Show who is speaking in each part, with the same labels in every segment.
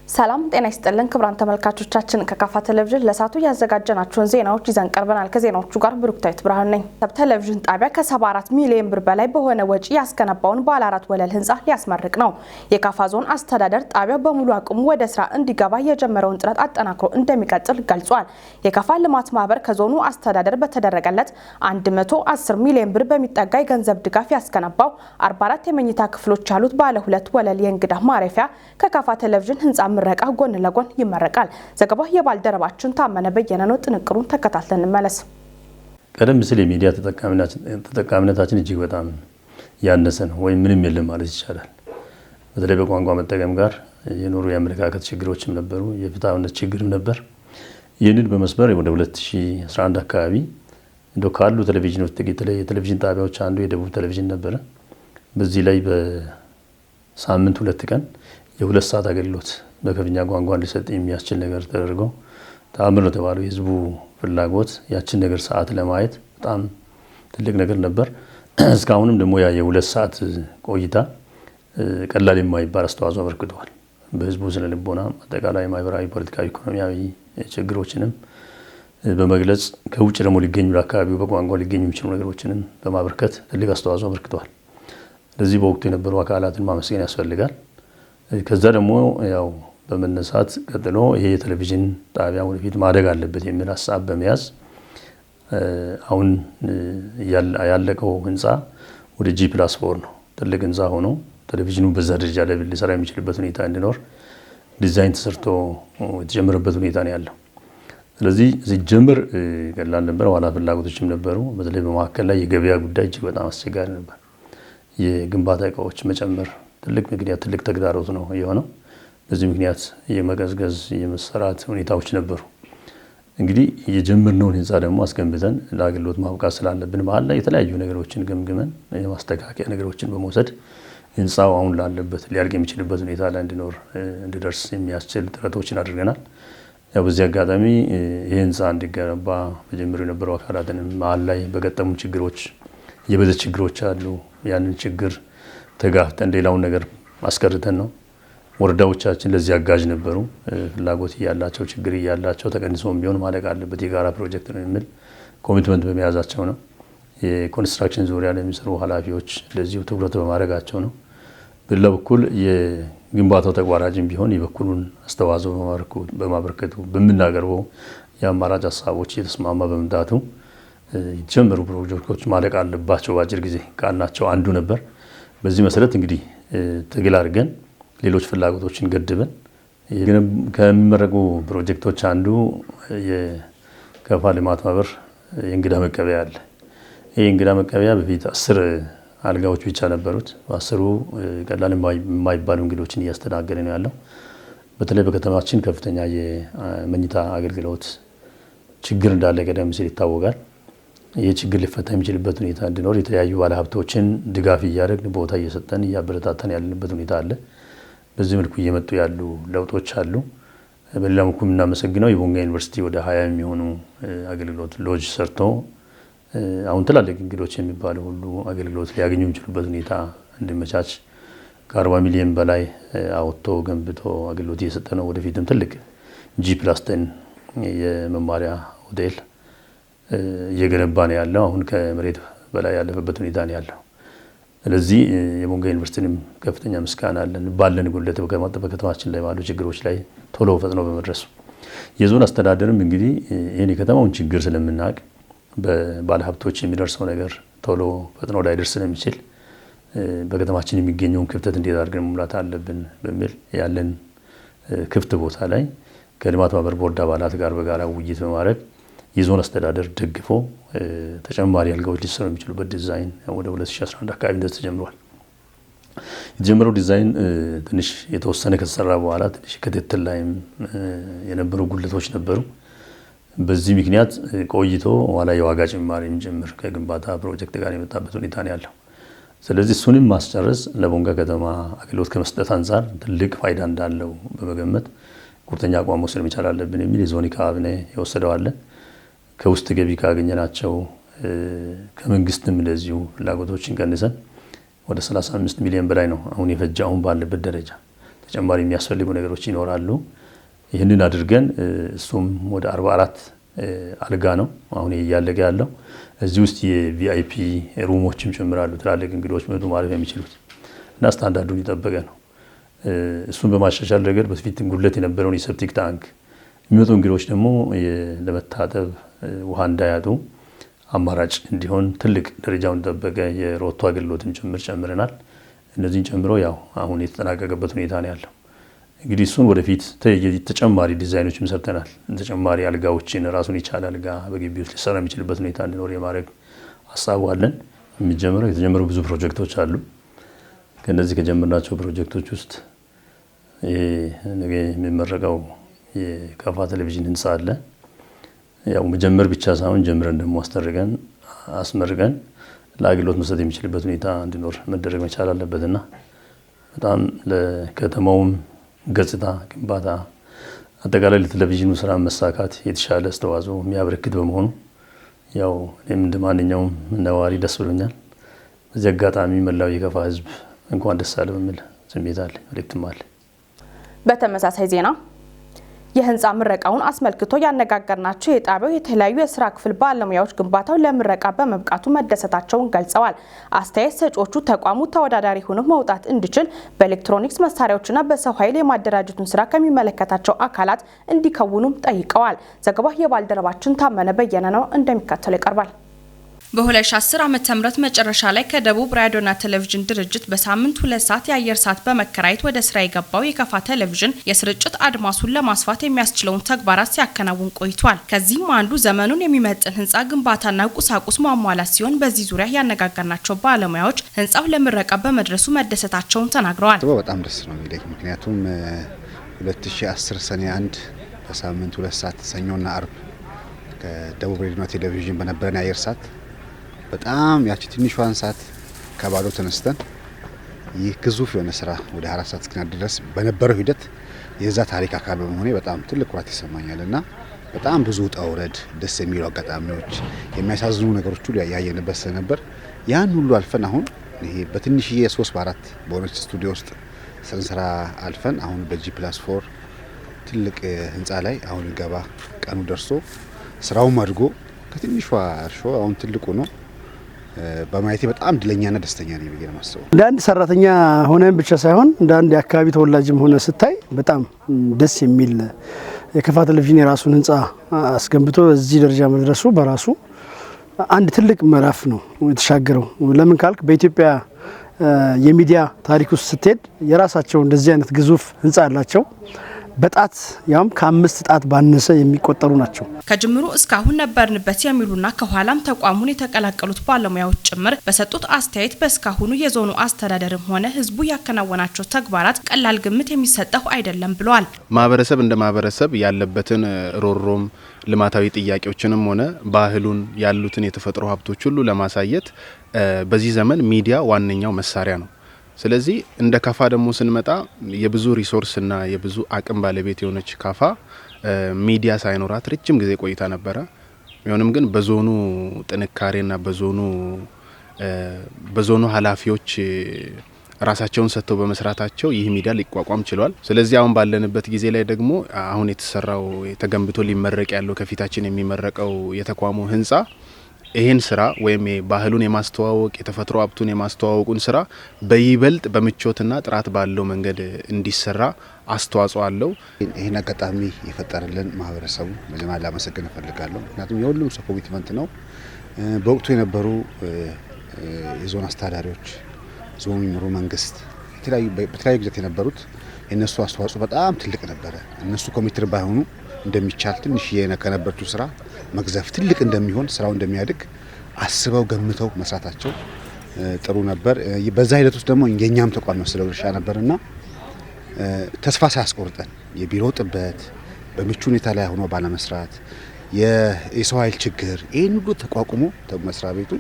Speaker 1: ሰላም ጤና ይስጥልን ክብራን ተመልካቾቻችን ከካፋ ቴሌቪዥን ለሳቱ ያዘጋጀናቸውን ዜናዎች ይዘን ቀርበናል። ከዜናዎቹ ጋር ብሩክታይት ብርሃን ነኝ። ሰብ ቴሌቪዥን ጣቢያ ከ74 ሚሊዮን ብር በላይ በሆነ ወጪ ያስገነባውን ባለ 4 ወለል ህንጻ ሊያስመርቅ ነው። የካፋ ዞን አስተዳደር ጣቢያው በሙሉ አቅሙ ወደ ስራ እንዲገባ የጀመረውን ጥረት አጠናክሮ እንደሚቀጥል ገልጿል። የካፋ ልማት ማህበር ከዞኑ አስተዳደር በተደረገለት 110 ሚሊዮን ብር በሚጠጋ የገንዘብ ድጋፍ ያስገነባው 44 የመኝታ ክፍሎች ያሉት ባለ 2 ወለል የእንግዳ ማረፊያ ከካፋ ቴሌቪዥን ህንጻ ምረቃ ጎን ለጎን ይመረቃል። ዘገባው የባልደረባችን ታመነ በየነ ነው። ጥንቅሩን ተከታትለን እንመለስ።
Speaker 2: ቀደም ሲል የሚዲያ ተጠቃሚነታችን እጅግ በጣም ያነሰ ነው ወይም ምንም የለም ማለት ይቻላል። በተለይ በቋንቋ መጠቀም ጋር የኖሩ የአመለካከት ችግሮችም ነበሩ፣ የፍትሃዊነት ችግርም ነበር። ይህንን በመስበር ወደ 2011 አካባቢ እንደው ካሉ ቴሌቪዥኖች የቴሌቪዥን ጣቢያዎች አንዱ የደቡብ ቴሌቪዥን ነበረ። በዚህ ላይ በሳምንት 2 ቀን የ2 ሰዓት አገልግሎት በከፍተኛ ቋንቋ እንዲሰጥ የሚያስችል ነገር ተደርጎ ተአምር ነው ተባለው። የህዝቡ ፍላጎት ያችን ነገር ሰዓት ለማየት በጣም ትልቅ ነገር ነበር። እስካሁንም ደግሞ ያ የ2 ሰዓት ቆይታ ቀላል የማይባል አስተዋጽኦ አበርክቷል። በህዝቡ ስነ ልቦና አጠቃላይ ማህበራዊ፣ ፖለቲካዊ፣ ኢኮኖሚያዊ ችግሮችንም በመግለጽ ከውጭ ደግሞ ሊገኙ ለአካባቢው በቋንቋ ሊገኙ የሚችሉ ነገሮችንም በማበርከት ትልቅ አስተዋጽኦ አበርክቷል። ለዚህ በወቅቱ የነበሩ አካላትን ማመስገን ያስፈልጋል። ከዛ ደግሞ ያው በመነሳት ቀጥሎ ይሄ የቴሌቪዥን ጣቢያ ወደፊት ማደግ አለበት የሚል ሀሳብ በመያዝ አሁን ያለቀው ህንፃ ወደ G+4 ነው። ትልቅ ህንፃ ሆኖ ቴሌቪዥኑ በዛ ደረጃ ላይ ሊሰራ የሚችልበት ሁኔታ እንዲኖር ዲዛይን ተሰርቶ የተጀመረበት ሁኔታ ነው ያለው። ስለዚህ ሲጀምር ቀላል ነበር፣ ኋላ ፍላጎቶችም ነበሩ። በተለይ በመካከል ላይ የገበያ ጉዳይ እጅግ በጣም አስቸጋሪ ነበር። የግንባታ እቃዎች መጨመር ትልቅ ምክንያት ትልቅ ተግዳሮት ነው የሆነው። በዚህ ምክንያት የመገዝገዝ የመሰራት ሁኔታዎች ነበሩ። እንግዲህ የጀመርነውን ህንፃ ደግሞ አስገንብተን ለአገልግሎት ማብቃት ስላለብን መሀል ላይ የተለያዩ ነገሮችን ገምግመን የማስተካከያ ነገሮችን በመውሰድ ህንፃው አሁን ላለበት ሊያድግ የሚችልበት ሁኔታ ላይ እንዲደርስ የሚያስችል ጥረቶችን አድርገናል። ያው በዚህ አጋጣሚ ይህ ህንፃ እንዲገነባ በጀምሩ የነበሩ አካላትንም መሀል ላይ በገጠሙ ችግሮች የበጀት ችግሮች አሉ። ያንን ችግር ተጋፍጠን ሌላውን ነገር ማስቀርተን ነው። ወረዳዎቻችን ለዚህ አጋዥ ነበሩ። ፍላጎት ያላቸው ችግር ያላቸው ተቀንሶም ቢሆን ማለቅ አለበት የጋራ ፕሮጀክት ነው የሚል ኮሚትመንት በመያዛቸው ነው። የኮንስትራክሽን ዙሪያ ለሚሰሩ ኃላፊዎች ለዚሁ ትኩረት በማድረጋቸው ነው። በሌላ በኩል የግንባታው ተቋራጭም ቢሆን የበኩሉን አስተዋጽኦ በማበርከቱ በምናቀርበው የአማራጭ ሀሳቦች የተስማማ በመምጣቱ የተጀመሩ ፕሮጀክቶች ማለቅ አለባቸው በአጭር ጊዜ ቃልናቸው አንዱ ነበር። በዚህ መሰረት እንግዲህ ትግል አድርገን ሌሎች ፍላጎቶችን ገድበን ከሚመረቁ ፕሮጀክቶች አንዱ የካፋ ልማት ማህበር የእንግዳ መቀበያ አለ። ይህ እንግዳ መቀበያ በፊት 10 አልጋዎች ብቻ ነበሩት። 10ሩ ቀላል የማይባሉ እንግዶችን እያስተናገደ ነው ያለው። በተለይ በከተማችን ከፍተኛ የመኝታ አገልግሎት ችግር እንዳለ ቀደም ሲል ይታወቃል። ይህ ችግር ሊፈታ የሚችልበት ሁኔታ እንዲኖር የተለያዩ ባለሀብቶችን ድጋፍ እያደረግን ቦታ እየሰጠን እያበረታተን ያለንበት ሁኔታ አለ። በዚህ መልኩ እየመጡ ያሉ ለውጦች አሉ። በሌላ መልኩ የምናመሰግነው የቦንጋ ዩኒቨርሲቲ ወደ 20 የሚሆኑ አገልግሎት ሎጅ ሰርቶ አሁን ትላልቅ እንግዶች የሚባሉ ሁሉ አገልግሎት ሊያገኙ የሚችሉበት ሁኔታ እንዲመቻች ከ40 ሚሊዮን በላይ አውጥቶ ገንብቶ አገልግሎት እየሰጠ ነው። ወደፊትም ትልቅ G+10 የመማሪያ ሆቴል እየገነባ ነው ያለው። አሁን ከመሬት በላይ ያለፈበት ሁኔታ ነው ያለው። ስለዚህ የቦንጋ ዩኒቨርሲቲንም ከፍተኛ ምስጋና አለን። ባለን ጉድለት በከተማችን ላይ ባሉ ችግሮች ላይ ቶሎ ፈጥኖ በመድረሱ የዞን አስተዳደርም እንግዲህ ይህን የከተማውን ችግር ስለምናውቅ በባለሀብቶች የሚደርሰው ነገር ቶሎ ፈጥኖ ላይደርስ ስለሚችል በከተማችን የሚገኘውን ክፍተት እንዴት አድርገን መሙላት አለብን በሚል ያለን ክፍት ቦታ ላይ ከልማት ማህበር ቦርድ አባላት ጋር በጋራ ውይይት በማድረግ የዞን አስተዳደር ደግፎ ተጨማሪ አልጋዎች ሊሰሩ የሚችሉበት ዲዛይን ወደ 2011 አካባቢ እንደዚህ ተጀምሯል። የተጀመረው ዲዛይን ትንሽ የተወሰነ ከተሰራ በኋላ ትንሽ ክትትል ላይም የነበሩ ጉድለቶች ነበሩ። በዚህ ምክንያት ቆይቶ ኋላ የዋጋ ጭማሪም ጭምር ከግንባታ ፕሮጀክት ጋር የመጣበት ሁኔታ ነው ያለው። ስለዚህ እሱንም ማስጨረስ ለቦንጋ ከተማ አገልግሎት ከመስጠት አንጻር ትልቅ ፋይዳ እንዳለው በመገመት ቁርጠኛ አቋም መውሰድ መቻል አለብን የሚል የዞን ካቢኔ የወሰደው አለ። ከውስጥ ገቢ ካገኘናቸው ከመንግስትም እንደዚሁ ፍላጎቶችን ቀንሰን ወደ 35 ሚሊዮን በላይ ነው አሁን የፈጃውን ባለበት ደረጃ ተጨማሪ የሚያስፈልጉ ነገሮች ይኖራሉ። ይህንን አድርገን እሱም ወደ 44 አልጋ ነው አሁን እያለቀ ያለው። እዚህ ውስጥ የቪአይፒ ሩሞችም ጭምራሉ ትላልቅ እንግዶች መጡ ማረፍ የሚችሉት እና ስታንዳርዱን የጠበቀ ነው። እሱን በማሻሻል ረገድ በፊት ጉድለት የነበረውን የሴፕቲክ ታንክ የሚመጡ እንግዶች ደግሞ ለመታጠብ ውሃ እንዳያጡ አማራጭ እንዲሆን ትልቅ ደረጃውን የጠበቀ የሮቶ አገልግሎትን ጨምረናል። እነዚህን ጨምሮ ያው አሁን የተጠናቀቀበት ሁኔታ ነው ያለው። እንግዲህ እሱን ወደፊት ተጨማሪ ዲዛይኖችም ሰርተናል። ተጨማሪ አልጋዎችን ራሱን የቻለ አልጋ በግቢ ውስጥ ሊሰራ የሚችልበት ሁኔታ እንዲኖር የማድረግ ሀሳቡ አለን። የተጀመሩ ብዙ ፕሮጀክቶች አሉ። ከነዚህ ከጀመርናቸው ፕሮጀክቶች ውስጥ ይሄ ነገ የሚመረቀው የካፋ ቴሌቪዥን ህንፃ አለ። ያው መጀመር ብቻ ሳይሆን ጀምረን ደግሞ አስመርቀን ለአገልግሎት መስጠት የሚችልበት ሁኔታ እንዲኖር መደረግ መቻል አለበትና በጣም ለከተማውም ገጽታ ግንባታ አጠቃላይ ለቴሌቪዥኑ ስራ መሳካት የተሻለ አስተዋጽኦ የሚያበረክት በመሆኑ ያው እኔም እንደ ማንኛውም ነዋሪ ደስ ብሎኛል። በዚህ አጋጣሚ መላው የካፋ ህዝብ እንኳን ደስ አለ በሚል ስሜት አለ፣ መልእክትም አለ።
Speaker 1: በተመሳሳይ ዜና የህንፃ ምረቃውን አስመልክቶ ያነጋገርናቸው የጣቢያው የተለያዩ የስራ ክፍል ባለሙያዎች ግንባታው ለምረቃ በመብቃቱ መደሰታቸውን ገልጸዋል። አስተያየት ሰጪዎቹ ተቋሙ ተወዳዳሪ ሆኖ መውጣት እንዲችል በኤሌክትሮኒክስ መሳሪያዎችና በሰው ኃይል የማደራጀቱን ስራ ከሚመለከታቸው አካላት እንዲከውኑም ጠይቀዋል። ዘገባው የባልደረባችን ታመነ በየነ ነው፣ እንደሚከተለው ይቀርባል። በ2010 ዓመተ ምህረት መጨረሻ ላይ ከደቡብ ራዲዮና ቴሌቪዥን ድርጅት በሳምንት 2 ሰዓት የአየር ሰዓት በመከራየት ወደ ስራ የገባው የካፋ ቴሌቪዥን የስርጭት አድማሱን ለማስፋት የሚያስችለውን ተግባራት ሲያከናውን ቆይቷል። ከዚህም አንዱ ዘመኑን የሚመጥን ህንፃ ግንባታና ቁሳቁስ ማሟላት ሲሆን በዚህ ዙሪያ ያነጋገርናቸው ባለሙያዎች ህንፃው ለምረቃ በመድረሱ መደሰታቸውን ተናግረዋል።
Speaker 3: በጣም ደስ ነው የሚለኝ፣ ምክንያቱም 2010 ሰኔ 1 በሳምንት 2 ሰዓት ሰኞና አርብ ከደቡብ ራዲዮና ቴሌቪዥን በነበረን የአየር ሰዓት በጣም ያቺ ትንሿን ሰዓት ከባዶ ተነስተን ይህ ግዙፍ የሆነ ስራ ወደ 4 ሰዓት እስኪናደርስ ድረስ በነበረው ሂደት የዛ ታሪክ አካል በመሆኔ በጣም ትልቅ ኩራት ይሰማኛልና በጣም ብዙ ውጣ ውረድ፣ ደስ የሚሉ አጋጣሚዎች፣ የሚያሳዝኑ ነገሮች ሁሉ ያየንበት ስለነበር ያን ሁሉ አልፈን አሁን ይሄ በትንሽዬ 3 በ4 በሆነች ስቱዲዮ ውስጥ ስንሰራ አልፈን አሁን በG+4 ትልቅ ህንፃ ላይ አሁን ገባ ቀኑ ደርሶ ስራውም አድጎ ከትንሿ እርሾ አሁን ትልቁ ነው በማየቴ በጣም ድለኛና ደስተኛ ነኝ ብዬ ነው የማስበው።
Speaker 4: እንደ አንድ ሰራተኛ ሆነን ብቻ ሳይሆን እንደ አንድ የአካባቢ ተወላጅም ሆነ ስታይ በጣም ደስ የሚል የካፋ ቴሌቪዥን የራሱን ህንፃ አስገንብቶ እዚህ ደረጃ መድረሱ በራሱ አንድ ትልቅ ምዕራፍ ነው የተሻገረው። ለምን ካልክ በኢትዮጵያ የሚዲያ ታሪክ ውስጥ ስትሄድ የራሳቸው እንደዚህ አይነት ግዙፍ ህንፃ ያላቸው በጣት ያም ከ5 ጣት ባነሰ የሚቆጠሩ ናቸው።
Speaker 1: ከጅምሩ እስካሁን ነበርንበት የሚሉና ከኋላም ተቋሙን የተቀላቀሉት ባለሙያዎች ጭምር በሰጡት አስተያየት በእስካሁኑ የዞኑ አስተዳደርም ሆነ ህዝቡ ያከናወናቸው ተግባራት ቀላል ግምት የሚሰጠው አይደለም ብለዋል።
Speaker 5: ማህበረሰብ እንደ ማህበረሰብ ያለበትን ሮሮም ልማታዊ ጥያቄዎችንም ሆነ ባህሉን ያሉትን የተፈጥሮ ሀብቶች ሁሉ ለማሳየት በዚህ ዘመን ሚዲያ ዋነኛው መሳሪያ ነው። ስለዚህ እንደ ካፋ ደግሞ ስንመጣ የብዙ ሪሶርስና የብዙ አቅም ባለቤት የሆነች ካፋ ሚዲያ ሳይኖራት ረጅም ጊዜ ቆይታ ነበረ። ቢሆንም ግን በዞኑ ጥንካሬና በዞኑ ኃላፊዎች ራሳቸውን ሰጥተው በመስራታቸው ይህ ሚዲያ ሊቋቋም ችሏል። ስለዚህ አሁን ባለንበት ጊዜ ላይ ደግሞ አሁን የተሰራው ተገንብቶ ሊመረቅ ያለው ከፊታችን የሚመረቀው የተቋሙ ህንፃ ይህን ስራ ወይም ባህሉን የማስተዋወቅ የተፈጥሮ ሀብቱን የማስተዋወቁን ስራ በይበልጥ በምቾትና ጥራት ባለው መንገድ እንዲሰራ አስተዋጽኦ አለው።
Speaker 3: ይህን አጋጣሚ የፈጠረልን ማህበረሰቡ መጀመሪያ ላመሰግን እፈልጋለሁ። ምክንያቱም የሁሉም ሰው ኮሚትመንት ነው። በወቅቱ የነበሩ የዞን አስተዳዳሪዎች፣ ዞኑ የሚመሩ መንግስት፣ በተለያዩ ጊዜያት የነበሩት የነሱ አስተዋጽኦ በጣም ትልቅ ነበረ። እነሱ ኮሚትድ ባይሆኑ እንደሚቻል ትንሽ ከነበረችው ስራ መግዘፍ ትልቅ እንደሚሆን ስራው እንደሚያድግ አስበው ገምተው መስራታቸው ጥሩ ነበር። በዛ ሂደት ውስጥ ደግሞ የኛም ተቋም መስለው ድርሻ ነበርና ተስፋ ሳያስቆርጠን የቢሮ ጥበት በምቹ ሁኔታ ላይ ሆኖ ባለመስራት የሰው ኃይል ችግር ይህን ሁሉ ተቋቁሞ መስሪያ ቤቱ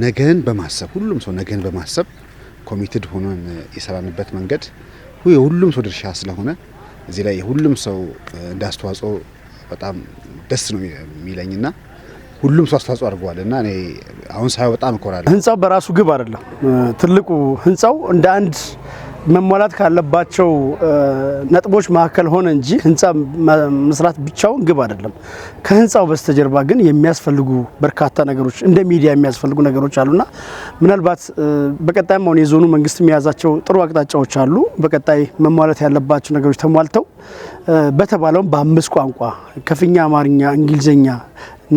Speaker 3: ነገን በማሰብ ሁሉም ሰው ነገን በማሰብ ኮሚትድ ሆኖን የሰራንበት መንገድ የሁሉም ሰው ድርሻ ስለሆነ እዚህ ላይ የሁሉም ሰው እንዳስተዋጽኦ በጣም ደስ ነው የሚለኝና ሁሉም ሰው አስተዋጽኦ አድርጓልና እኔ አሁን ሳይው በጣም እኮራለሁ።
Speaker 4: ህንጻው በራሱ ግብ አይደለም ትልቁ ህንጻው እንደ አንድ መሟላት ካለባቸው ነጥቦች መካከል ሆነ እንጂ ህንፃ መስራት ብቻውን ግብ አይደለም። ከህንፃው በስተጀርባ ግን የሚያስፈልጉ በርካታ ነገሮች እንደ ሚዲያ የሚያስፈልጉ ነገሮች አሉና ምናልባት በቀጣይም አሁን የዞኑ መንግስት የሚያዛቸው ጥሩ አቅጣጫዎች አሉ። በቀጣይ መሟላት ያለባቸው ነገሮች ተሟልተው በተባለውም በ5 ቋንቋ ከፍኛ፣ አማርኛ፣ እንግሊዝኛ፣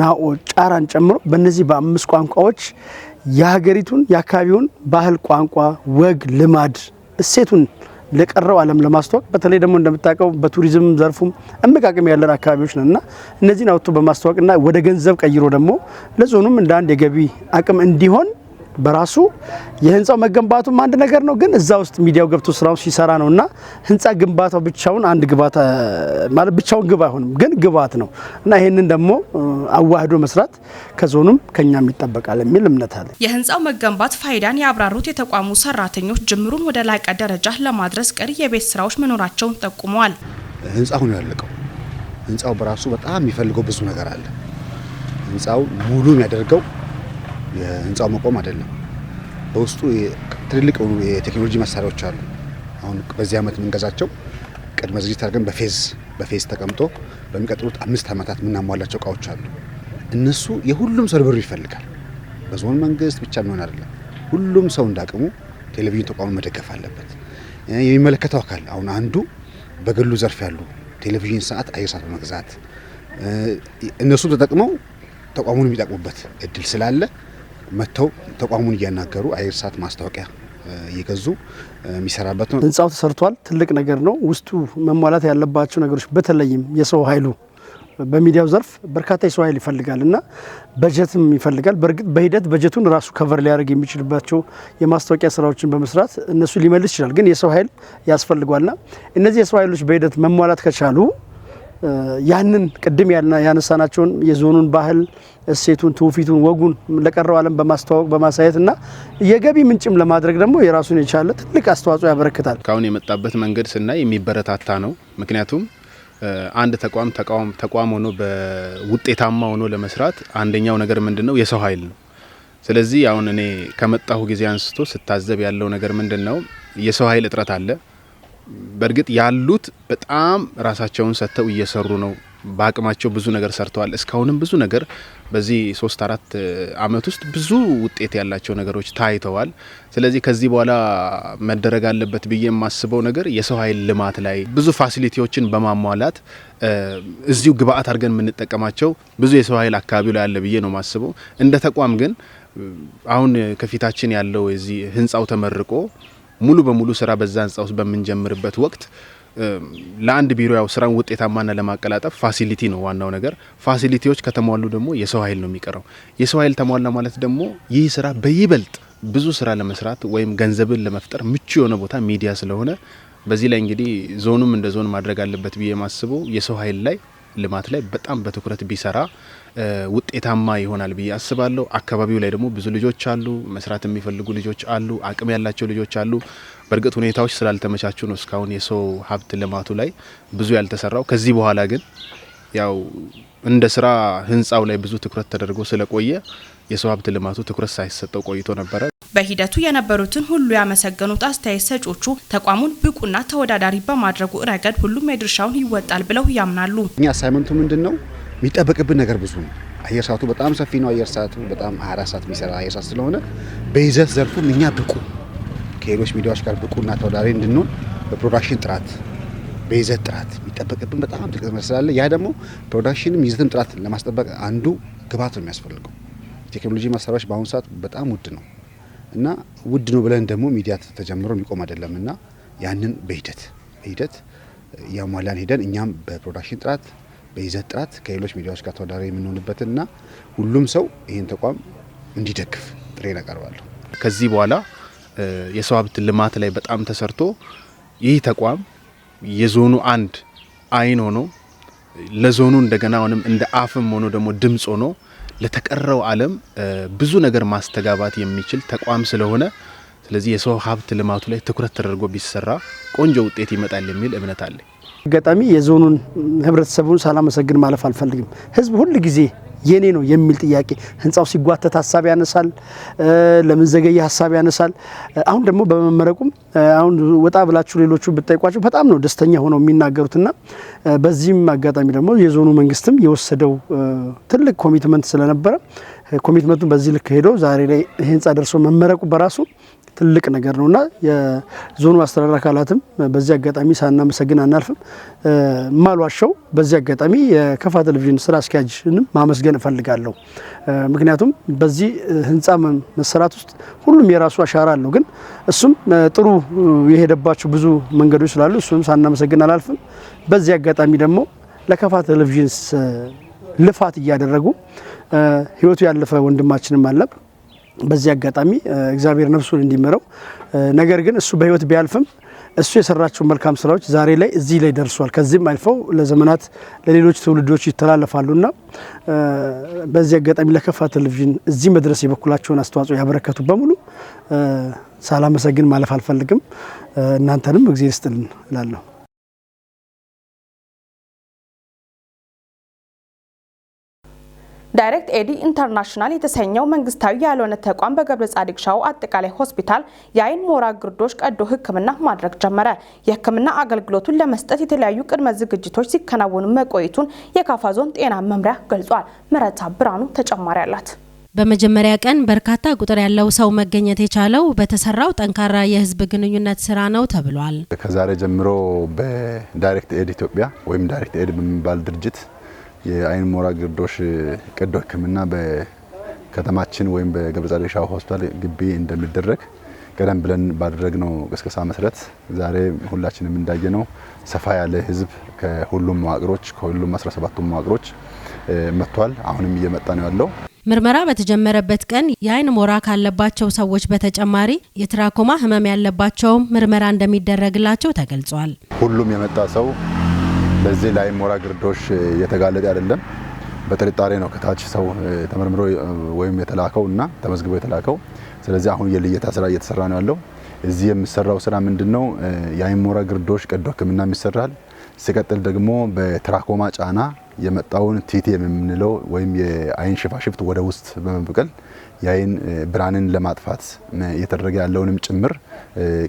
Speaker 4: ናኦ፣ ጫራን ጨምሮ በእነዚህ በ5 ቋንቋዎች የሀገሪቱን የአካባቢውን ባህል፣ ቋንቋ፣ ወግ፣ ልማድ እሴቱን ለቀረው ዓለም ለማስተዋወቅ በተለይ ደግሞ እንደምታውቀው በቱሪዝም ዘርፉም አመቃቀም ያለን አካባቢዎች ነውና እነዚህን አውጥቶ በማስተዋወቅና ወደ ገንዘብ ቀይሮ ደግሞ ለዞኑም እንደ አንድ የገቢ አቅም እንዲሆን በራሱ የህንፃው መገንባቱም አንድ ነገር ነው። ግን እዛ ውስጥ ሚዲያው ገብቶ ስራው ሲሰራ ነውና ህንፃ ግንባታው ብቻውን አንድ ግብዓት ማለት ብቻውን ግብ አይሆንም፣ ግን ግብዓት ነው እና ይሄንን ደግሞ አዋህዶ መስራት ከዞኑም ከኛም ይጠበቃል የሚል እምነት አለ።
Speaker 1: የህንፃው መገንባት ፋይዳን ያብራሩት የተቋሙ ሰራተኞች ጅምሩን ወደ ላቀ ደረጃ ለማድረስ ቀሪ የቤት ስራዎች መኖራቸውን ጠቁመዋል።
Speaker 3: ህንፃው ነው ያለቀው። ህንፃው በራሱ በጣም የሚፈልገው ብዙ ነገር አለ። ህንፃው ሙሉ የሚያደርገው የህንፃው መቆም አይደለም። በውስጡ ትልልቅ የቴክኖሎጂ መሳሪያዎች አሉ። አሁን በዚህ ዓመት የምንገዛቸው ቅድመ ዝግጅት አድርገን በፌዝ ተቀምጦ በሚቀጥሉት 5 ዓመታት የምናሟላቸው እቃዎች አሉ። እነሱ የሁሉም ሰው ርብርብ ይፈልጋል። በዞን መንግስት ብቻ የሚሆን አይደለም። ሁሉም ሰው እንዳቅሙ ቴሌቪዥን ተቋሙን መደገፍ አለበት። የሚመለከተው አካል አሁን አንዱ በግሉ ዘርፍ ያሉ ቴሌቪዥን ሰዓት፣ አየር ሰዓት በመግዛት እነሱ ተጠቅመው ተቋሙን የሚጠቅሙበት እድል ስላለ መተው ተቋሙን እያናገሩ አየር ሰዓት ማስታወቂያ እየገዙ የሚሰራበት ነው።
Speaker 4: ህንፃው ተሰርቷል። ትልቅ ነገር ነው። ውስጡ መሟላት ያለባቸው ነገሮች በተለይም የሰው ኃይሉ በሚዲያው ዘርፍ በርካታ የሰው ኃይል ይፈልጋል እና በጀትም ይፈልጋል። በእርግጥ በሂደት በጀቱን ራሱ ከቨር ሊያደርግ የሚችልባቸው የማስታወቂያ ስራዎችን በመስራት እነሱ ሊመልስ ይችላል። ግን የሰው ኃይል ያስፈልጓልና እነዚህ የሰው ኃይሎች በሂደት መሟላት ከቻሉ ያንን ቅድም ያነሳናቸውን የዞኑን ባህል እሴቱን፣ ትውፊቱን፣ ወጉን ለቀረው ዓለም በማስተዋወቅ በማሳየትና የገቢ ምንጭም ለማድረግ ደግሞ የራሱን የቻለ ትልቅ አስተዋጽኦ ያበረክታል።
Speaker 5: ካሁን የመጣበት መንገድ ስናይ የሚበረታታ ነው። ምክንያቱም አንድ ተቋም ሆኖ በውጤታማ ሆኖ ለመስራት አንደኛው ነገር ምንድነው? የሰው ኃይል ነው። ስለዚህ አሁን እኔ ከመጣሁ ጊዜ አንስቶ ስታዘብ ያለው ነገር ምንድነው? የሰው ኃይል እጥረት አለ። በእርግጥ ያሉት በጣም ራሳቸውን ሰጥተው እየሰሩ ነው። በአቅማቸው ብዙ ነገር ሰርተዋል። እስካሁንም ብዙ ነገር በዚህ 3-4 አመት ውስጥ ብዙ ውጤት ያላቸው ነገሮች ታይተዋል። ስለዚህ ከዚህ በኋላ መደረግ አለበት ብዬ የማስበው ነገር የሰው ኃይል ልማት ላይ ብዙ ፋሲሊቲዎችን በማሟላት እዚሁ ግብአት አድርገን የምንጠቀማቸው ብዙ የሰው ኃይል አካባቢው ላይ አለ ብዬ ነው የማስበው። እንደ ተቋም ግን አሁን ከፊታችን ያለው እዚህ ህንጻው ተመርቆ ሙሉ በሙሉ ስራ በዛ ህንጻ ውስጥ በምንጀምርበት ወቅት ለአንድ ቢሮ ያው ስራን ውጤታማና ለማቀላጠፍ ፋሲሊቲ ነው ዋናው ነገር። ፋሲሊቲዎች ከተሟሉ ደግሞ የሰው ኃይል ነው የሚቀረው። የሰው ኃይል ተሟላ ማለት ደግሞ ይህ ስራ በይበልጥ ብዙ ስራ ለመስራት ወይም ገንዘብን ለመፍጠር ምቹ የሆነ ቦታ ሚዲያ ስለሆነ በዚህ ላይ እንግዲህ ዞኑም እንደ ዞን ማድረግ አለበት ብዬ የማስበው የሰው ኃይል ላይ ልማት ላይ በጣም በትኩረት ቢሰራ ውጤታማ ይሆናል ብዬ አስባለሁ። አካባቢው ላይ ደግሞ ብዙ ልጆች አሉ፣ መስራት የሚፈልጉ ልጆች አሉ፣ አቅም ያላቸው ልጆች አሉ። በእርግጥ ሁኔታዎች ስላልተመቻቹ ነው እስካሁን የሰው ሀብት ልማቱ ላይ ብዙ ያልተሰራው። ከዚህ በኋላ ግን ያው እንደ ስራ ህንጻው ላይ ብዙ ትኩረት ተደርጎ ስለቆየ የሰው ሀብት ልማቱ ትኩረት ሳይሰጠው ቆይቶ ነበረ።
Speaker 1: በሂደቱ የነበሩትን ሁሉ ያመሰገኑት አስተያየት ሰጪዎቹ ተቋሙን ብቁና ተወዳዳሪ በማድረጉ ረገድ ሁሉም የድርሻውን ይወጣል ብለው ያምናሉ።
Speaker 3: እኛ አሳይመንቱ ምንድነው? የሚጠበቅብን ነገር ብዙ ነው። አየር ሰዓቱ በጣም ሰፊ ነው። አየር ሰዓቱ በጣም 24 ሰዓት የሚሰራ አየር ሰዓት ስለሆነ በይዘት ዘርፉም እኛ ብቁ ከሌሎች ሚዲያዎች ጋር ብቁና ተወዳዳሪ እንድንሆን በፕሮዳክሽን ጥራት፣ በይዘት ጥራት የሚጠበቅብን በጣም ትልቅ መስላለ። ያ ደግሞ ፕሮዳክሽንም ይዘትም ጥራት ለማስጠበቅ አንዱ ግብዓት ነው የሚያስፈልገው። ቴክኖሎጂ መሳሪያዎች በአሁኑ ሰዓት በጣም ውድ ነው እና ውድ ነው ብለን ደግሞ ሚዲያ ተጀምሮ የሚቆም አይደለም እና ያንን በሂደት እያሟላን ሄደን እኛም በፕሮዳክሽን ጥራት በይዘት ጥራት ከሌሎች ሚዲያዎች ጋር ተወዳዳሪ የምንሆንበትና ሁሉም ሰው ይህን ተቋም እንዲደግፍ ጥሬን አቀርባለሁ።
Speaker 5: ከዚህ በኋላ የሰው ሀብት ልማት ላይ በጣም ተሰርቶ ይህ ተቋም የዞኑ አንድ አይን ሆኖ ለዞኑ እንደገና አሁንም እንደ አፍም ሆኖ ደግሞ ድምጽ ሆኖ ለተቀረው ዓለም ብዙ ነገር ማስተጋባት የሚችል ተቋም ስለሆነ ስለዚህ የሰው ሀብት ልማቱ ላይ ትኩረት ተደርጎ ቢሰራ ቆንጆ ውጤት ይመጣል የሚል እምነት አለ።
Speaker 4: አጋጣሚ የዞኑን ህብረተሰቡን ሳላመሰግን ማለፍ አልፈልግም። ህዝብ ሁሉ ጊዜ የኔ ነው የሚል ጥያቄ ህንጻው ሲጓተት ሀሳብ ያነሳል። ለምን ዘገየ ሀሳብ ያነሳል። አሁን ደግሞ በመመረቁም አሁን ወጣ ብላችሁ ሌሎቹ ብትጠይቋቸው በጣም ነው ደስተኛ ሆነው የሚናገሩትና በዚህም አጋጣሚ ደግሞ የዞኑ መንግስትም የወሰደው ትልቅ ኮሚትመንት ስለነበረ ኮሚትመንቱን በዚህ ልክ ሄዶ ዛሬ ላይ ይሄ ህንጻ ደርሶ መመረቁ በራሱ ትልቅ ነገር ነውና የዞኑ አስተዳደር አካላትም በዚህ አጋጣሚ ሳናመሰግን አናልፍም። ማልዋሻው በዚህ አጋጣሚ የከፋ ቴሌቪዥን ስራ አስኪያጅንም ማመስገን እፈልጋለሁ። ምክንያቱም በዚህ ህንጻ መሰራት ውስጥ ሁሉም የራሱ አሻራ አለው። ግን እሱም ጥሩ የሄደባቸው ብዙ መንገዶች ስላሉ እሱም ሳናመሰግን አላልፍም። በዚህ አጋጣሚ ደግሞ ለከፋ ቴሌቪዥን ልፋት እያደረጉ ህይወቱ ያለፈ ወንድማችንም አለ። በዚህ አጋጣሚ እግዚአብሔር ነፍሱን እንዲመረው። ነገር ግን እሱ በህይወት ቢያልፍም እሱ የሰራቸው መልካም ስራዎች ዛሬ ላይ እዚህ ላይ ደርሷል። ከዚህም አልፈው ለዘመናት ለሌሎች ትውልዶች ይተላለፋሉና በዚህ አጋጣሚ ለከፋ ቴሌቪዥን እዚህ መድረስ የበኩላቸውን አስተዋጽኦ ያበረከቱ በሙሉ ሳላመሰግን ማለፍ አልፈልግም። እናንተንም እግዚአብሔር ይስጥልን እላለሁ።
Speaker 1: ዳይሬክት ኤዲ ኢንተርናሽናል የተሰኘው መንግስታዊ ያልሆነ ተቋም በገብረ ጻዲቅ ሻው አጠቃላይ ሆስፒታል የአይን ሞራ ግርዶሽ ቀዶ ሕክምና ማድረግ ጀመረ። የሕክምና አገልግሎቱን ለመስጠት የተለያዩ ቅድመ ዝግጅቶች ሲከናወኑ መቆየቱን የካፋ ዞን ጤና መምሪያ ገልጿል። ምረታ ብራኑ ተጨማሪ አላት።
Speaker 6: በመጀመሪያ ቀን በርካታ ቁጥር ያለው ሰው መገኘት የቻለው በተሰራው ጠንካራ የህዝብ ግንኙነት ስራ ነው ተብሏል።
Speaker 7: ከዛሬ ጀምሮ በዳይሬክት ኤድ ኢትዮጵያ ወይም ዳይሬክት ኤድ በሚባል ድርጅት የአይን ሞራ ግርዶሽ ቀዶ ሕክምና በከተማችን ወይም በገብረ ጻዲቅ ሻው ሆስፒታል ግቢ እንደሚደረግ ቀደም ብለን ባደረግነው ቅስቀሳ መሰረት ዛሬ ሁላችንም እንዳየነው ሰፋ ያለ ህዝብ ከሁሉም መዋቅሮች ከሁሉም 17 መዋቅሮች መጥቷል። አሁንም እየመጣ ነው ያለው።
Speaker 6: ምርመራ በተጀመረበት ቀን የአይን ሞራ ካለባቸው ሰዎች በተጨማሪ የትራኮማ ህመም ያለባቸው ምርመራ እንደሚደረግላቸው ተገልጿል።
Speaker 7: ሁሉም የመጣ ሰው ለዚህ ለአይን ሞራ ግርዶሽ የተጋለጠ አይደለም። በጥርጣሬ ነው ከታች ሰው ተመርምሮ ወይም የተላከውና ተመዝግቦ የተላከው። ስለዚህ አሁን የልየታ ስራ እየተሰራ ነው ያለው። እዚህ የሚሰራው ስራ ምንድነው? የአይን ሞራ ግርዶሽ ቀዶ ሕክምና ይሰራል። ሲቀጥል ደግሞ በትራኮማ ጫና የመጣውን ቲቲ የምንለው ወይም የአይን ሽፋሽፍት ወደ ውስጥ በመብቀል የአይን ብርሃንን ለማጥፋት እየተደረገ ያለውንም ጭምር